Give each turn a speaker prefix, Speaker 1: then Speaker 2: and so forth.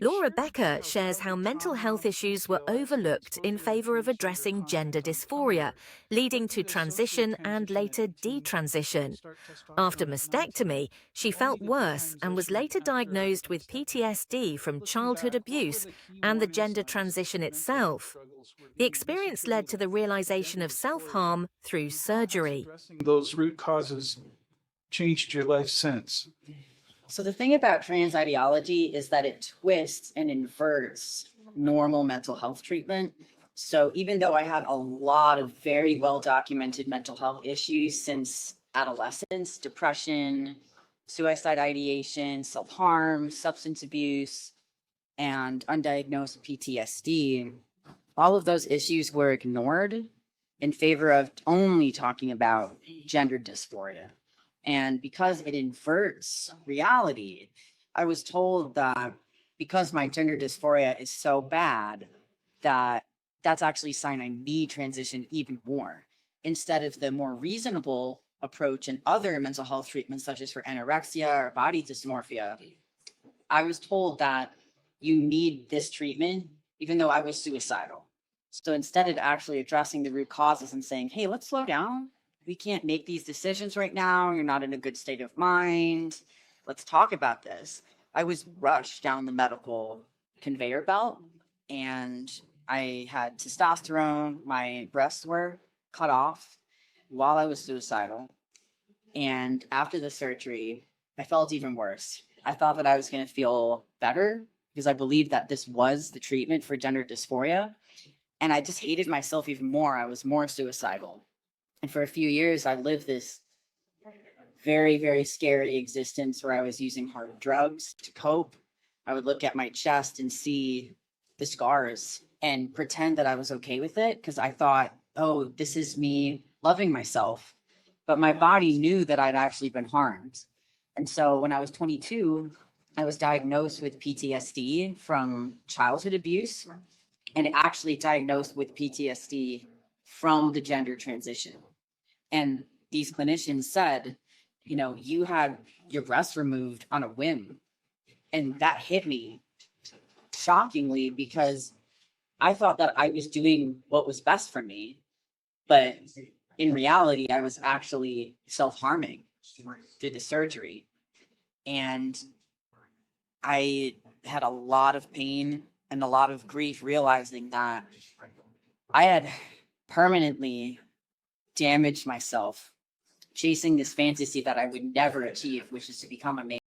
Speaker 1: Laura Becker shares how mental health issues were overlooked in favor of addressing gender dysphoria, leading to transition and later detransition. After mastectomy, she felt worse and was later diagnosed with PTSD from childhood abuse and the gender transition itself. The experience led to the realization of self-harm through surgery.
Speaker 2: Those root causes changed your life since.
Speaker 3: So the thing about trans ideology is that it twists and inverts normal mental health treatment. So even though I had a lot of very well documented mental health issues since adolescence, depression, suicide ideation, self-harm, substance abuse, and undiagnosed PTSD, all of those issues were ignored in favor of only talking about gender dysphoria. And because it inverts reality, I was told that because my gender dysphoria is so bad, that that's actually a sign I need transition even more, instead of the more reasonable approach in other mental health treatments, such as for anorexia or body dysmorphia. I was told that you need this treatment, even though I was suicidal. So instead of actually addressing the root causes and saying, hey, let's slow down. We can't make these decisions right now. You're not in a good state of mind. Let's talk about this. I was rushed down the medical conveyor belt, and I had testosterone. My breasts were cut off while I was suicidal. And after the surgery, I felt even worse. I thought that I was going to feel better because I believed that this was the treatment for gender dysphoria. And I just hated myself even more. I was more suicidal. And for a few years, I lived this very, very scary existence where I was using hard drugs to cope. I would look at my chest and see the scars and pretend that I was okay with it because I thought, oh, this is me loving myself. But my body knew that I'd actually been harmed. And so when I was 22, I was diagnosed with PTSD from childhood abuse, and actually diagnosed with PTSD from the gender transition. And these clinicians said, you know, you had your breasts removed on a whim. And that hit me shockingly because I thought that I was doing what was best for me. But in reality, I was actually self-harming through the surgery. And I had a lot of pain and a lot of grief realizing that I had permanently damaged myself chasing this fantasy that I would never achieve, which is to become a man.